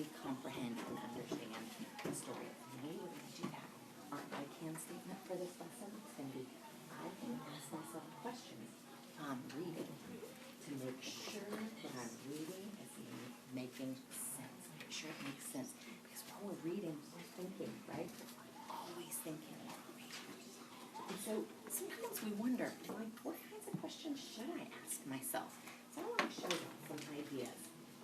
really comprehend and understand the story. Today we're going to do that. Our I can statement for this lesson is going to be, I can ask myself questions on reading to make sure that I'm reading is making sense. Make sure it makes sense. Because while we're reading, we're thinking, right? We're always thinking while we're reading. And so sometimes we wonder, like, what kinds of questions should I ask myself? So I want to show you some ideas,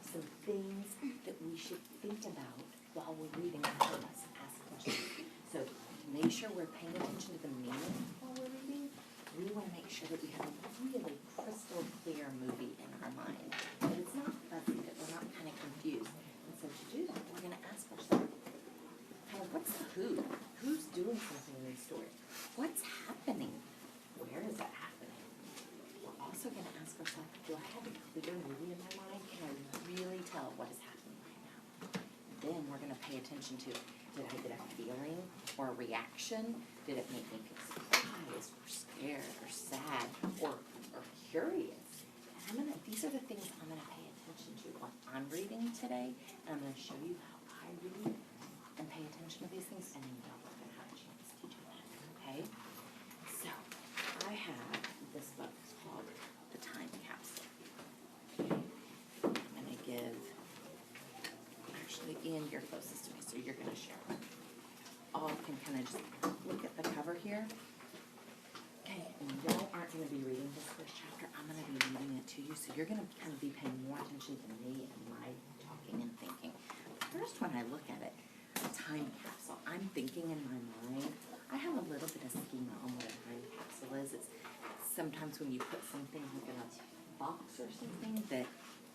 some things that we should think about while we're reading to help us ask questions. So to make sure we're paying attention to the meaning while we're reading, we want to make sure that we have a really crystal clear movie in our mind. That it's not fuzzy, that we're not kind of confused. And so to do that, we're going to ask ourselves, kind of, what's the who? Who's doing something in the story? What's happening? Where is it happening? We're also going to ask ourselves, do I have a clear movie in my mind? Can I really tell what is happening right now? Then we're going to pay attention to, did I get a feeling or a reaction? Did it make me feel surprised or scared or sad or curious? And these are the things I'm going to pay attention to when I'm reading today. And I'm going to show you how I read and pay attention to these things, and then y'all are going to have a chance to do that, okay? So, I have this book called The Time Capsule. Okay. I'm going to give, actually, Ian, you're closest to me, so you're going to share. All can kind of just look at the cover here. Okay, and y'all aren't going to be reading this first chapter. I'm going to be reading it to you, so you're going to kind of be paying more attention to me and my talking and thinking. First, when I look at it, a time capsule. I'm thinking in my mind, I have a little bit of schema on what a time capsule is. It's sometimes when you put something like in a box or something that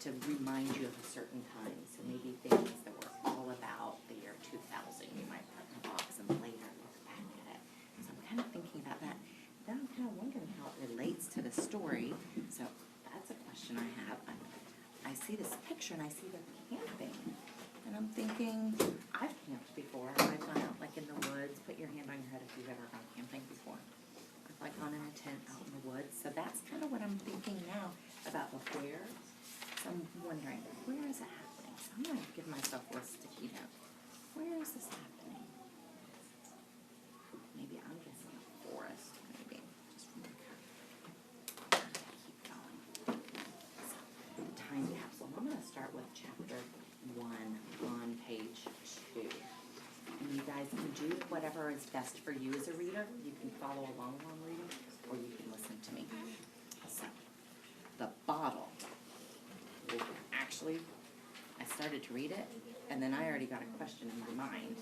to remind you of a certain time. So maybe things that were all about the year 2000, you might put in a box and later look back at it. So I'm kind of thinking about that. Then I'm kind of wondering how it relates to the story. So that's a question I have. I see this picture and I see they're camping. And I'm thinking, I've camped before. I've gone out like in the woods. Put your hand on your head if you've ever gone camping before. I've like gone in a tent out in the woods. So that's kind of what I'm thinking now about the where. So I'm wondering, where is it happening? So I'm going to give myself a sticky note. Where is this happening? Maybe I'm guessing a forest, maybe. Just from the cover. Keep going. So, time capsule. I'm going to start with chapter 1 on page 2. And you guys can do whatever is best for you as a reader. You can follow along while I'm reading, or you can listen to me. So, the bottle. Actually, I started to read it, and then I already got a question in my mind.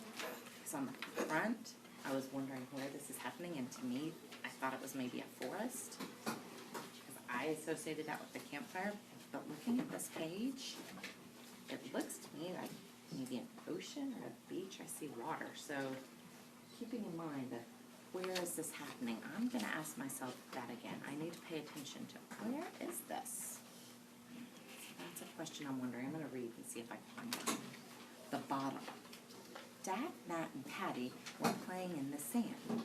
So on the front, I was wondering where this is happening, and to me, I thought it was maybe a forest, because I associated that with the campfire. But looking at this page, it looks to me like maybe an ocean or a beach. I see water. So keeping in mind that where is this happening, I'm going to ask myself that again. I need to pay attention to where is this? So that's a question I'm wondering. I'm going to read and see if I can find it. The bottom. Dad, Matt, and Patty were playing in the sand.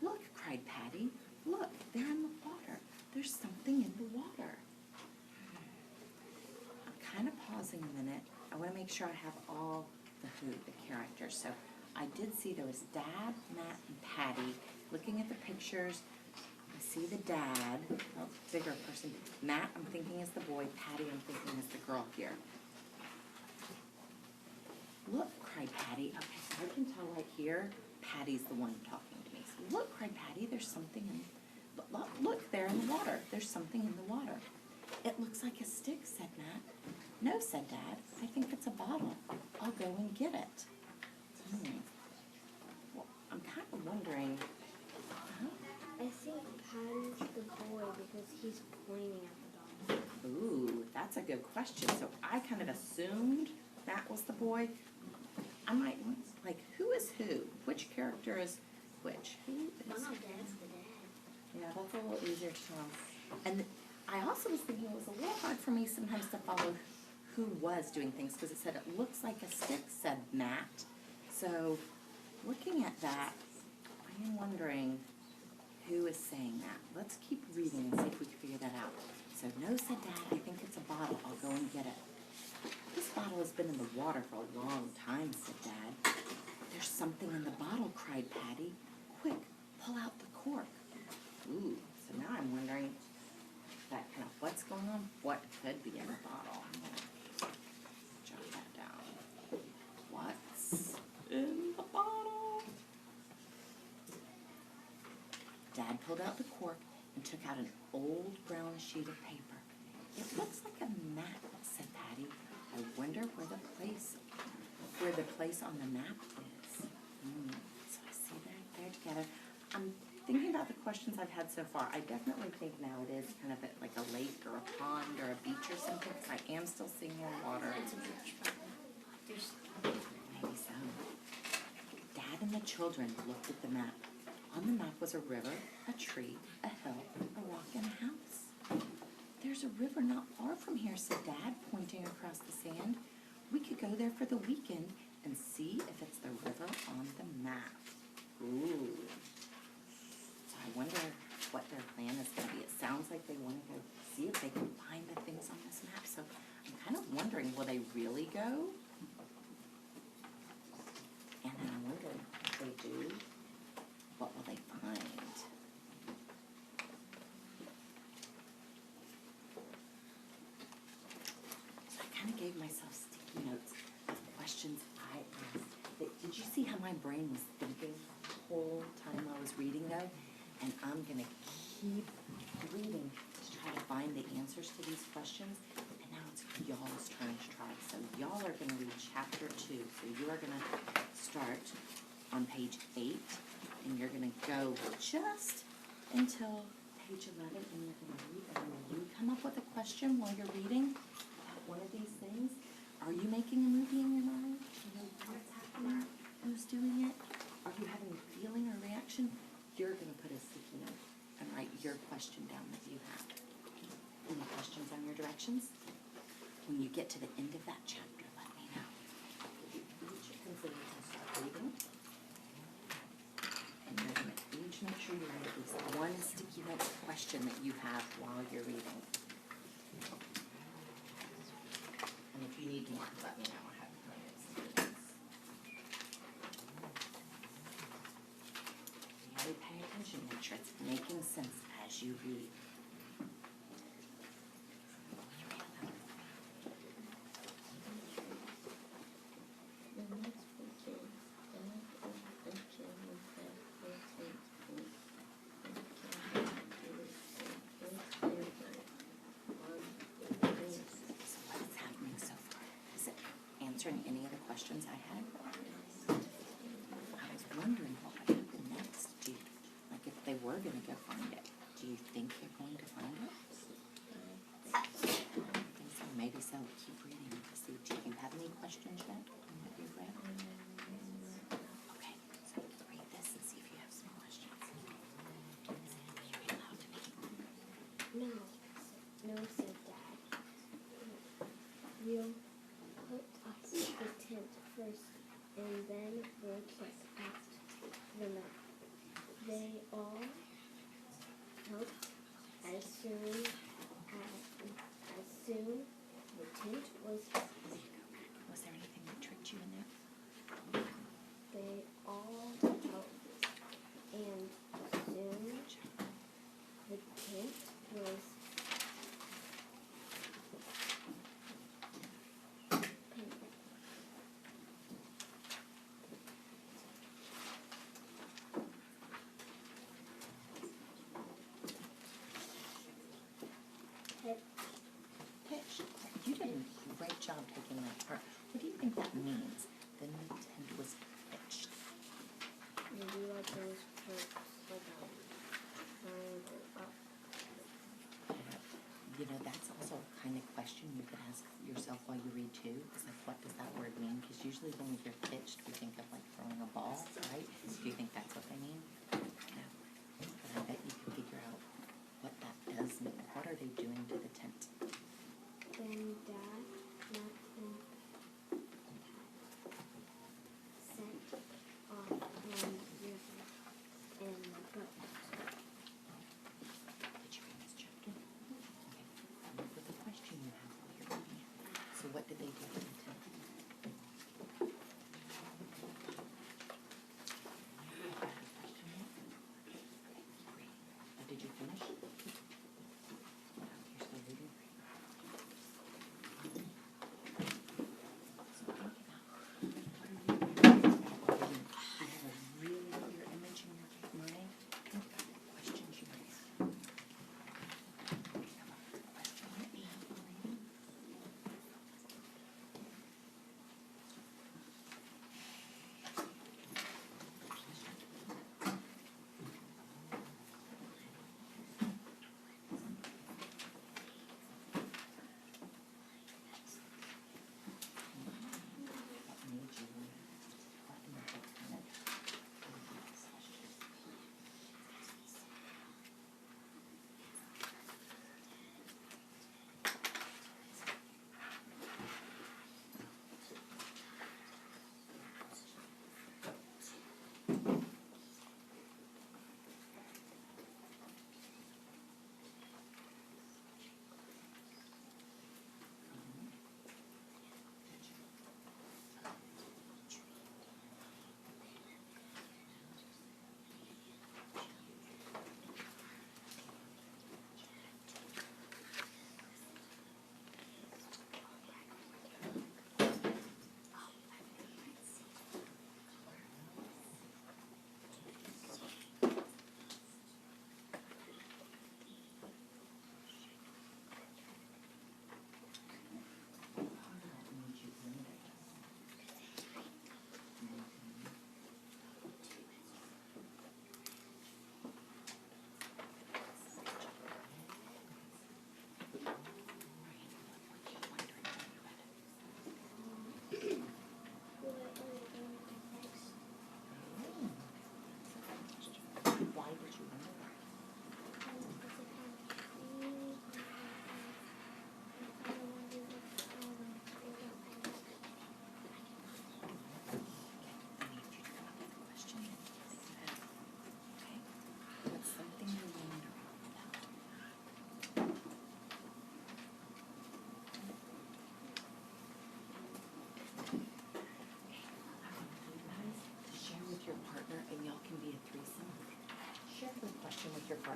Look, cried Patty. Look, they're in the water. There's something in the water. Kind of pausing a minute. I want to make sure I have all the characters. So I did see there was Dad, Matt, and Patty. Looking at the pictures, I see the dad, bigger person. Matt, I'm thinking is the boy. Patty, I'm thinking is the girl here. Look, cried Patty. Okay, so I can tell right here, Patty's the one talking to me. So, look, cried Patty, there's something in, look, there in the water. There's something in the water. It looks like a stick, said Matt. No, said Dad. I think it's a bottle. I'll go and get it. Well, I'm kind of wondering. I think Patty's the boy because he's pointing at the dog. Ooh, that's a good question. So I kind of assumed Matt was the boy. I might, like, who is who? Which character is which? Who is One of Dad's the dad. Yeah, that's a little easier to tell. And I also was thinking it was a little hard for me sometimes to follow who was doing things, because it said it looks like a stick, said Matt. So looking at that, I am wondering who is saying that. Let's keep reading see if we can figure that out. So, no, said Dad, I think it's a bottle. I'll go and get it. This bottle bottle has been in the water for a long time, said Dad. There's something in the bottle, cried Patty. Quick, pull out the cork. Ooh, so now I'm wondering that kind of what's going on, what could be in the bottle. Jot that down. What's in the bottle? Dad pulled out the cork and took out an old brown sheet of paper. It looks like a map, said Patty. I wonder where the place on the map is. So I see they're together. I'm thinking about the questions I've had so far. I definitely think now it is kind of like a lake or a pond or a beach or something, because I am still seeing more water. Maybe so. Dad and the children looked at the map. On the map was a river, a tree, a hill, a rock, and a house. There's a river not far from here, said Dad, pointing across the sand. We could go there for the weekend and see if it's the river on the map. Ooh. So I wonder what their plan is going to be. It sounds like they want to go see if they can find the things on this map. So I'm kind of wondering, will they really go? And then I'm wondering, if they do, what will they find? So I kind of gave myself sticky notes of questions I asked. Did you see how my brain was thinking the whole time I was reading though? And I'm going to keep reading to try to find the answers to these questions. And now it's y'all's turn to try. So y'all are going to read chapter 2. So you are going to start on page 8. And you're going to go just until page 11. And you're going to read. And when you come up with a question while you're reading about one of these things, are you making a movie in your mind? You know what's happening? Who's doing it? Are you having a feeling or reaction? You're going to put a sticky note and write your question down that you have. Any questions on your directions? When you get to the end of that chapter, let me know. Each consider to start reading. And you're going to each make sure you write at least one sticky note question that you have while you're reading. And if you need more, let me know. I have plenty of sticky notes. Really pay attention, make sure it's making sense as you read. So what is happening so far? Is it answering any of the questions I had? I was wondering what would happen next. Like if they were going to go find it, do you think they're going to find it? I think so. Maybe so. Keep reading to see. Do you have any questions yet on what you've read? Okay, so read this and see if you have some questions. Will you read aloud to me? No, said Dad. We'll put up the tent first, and then we'll look at the map. They all helped as soon the tent was. Was there anything that tricked you in there? They all helped, and soon the tent was. Pitch. You did a great job taking that part. What do you think that means? The new tent was pitched. Maybe like those perks, like a triangle up. You know, that's also a kind of question you could ask yourself while you read too. It's like, what does that word mean? Because usually when we hear pitched, we think of like throwing a ball, right? Do you think that's what they mean? No. But I bet you can figure out what that does mean. What are they doing to the tent? Then Dad, Matt, and set off on the river in the boat. Did you read this chapter? Okay. Come up with a question you have while you're reading it. So what did they do to the tent?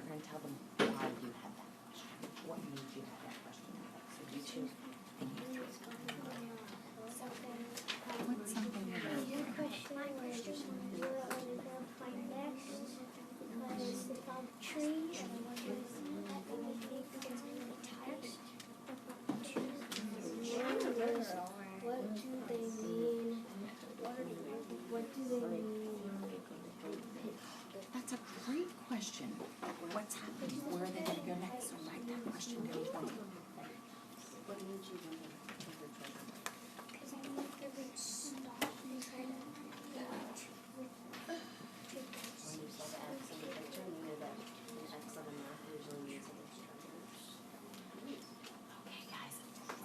answer and tell them why you had that question. What made you have that question? So you two think it through. What's something you're going to Your question was, what are we going to find next? Because they found a tree and what do they mean? What do they mean? That's a great question. What's happening? Where are they going to go next? So write that question down for me. What made you want to treasure? Because I want them to stop and try to Okay, guys,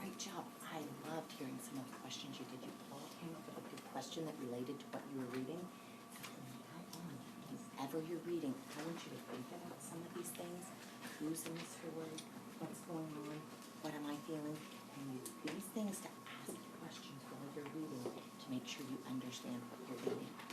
great job. I loved hearing some of the questions you did. You all came up with a good question that related to what you were reading. From now on, whenever you're reading, I want you to think about some of these things. Who's in the story? What's going on? What am I feeling? And use these things to ask questions while you're reading to make sure you understand what you're reading.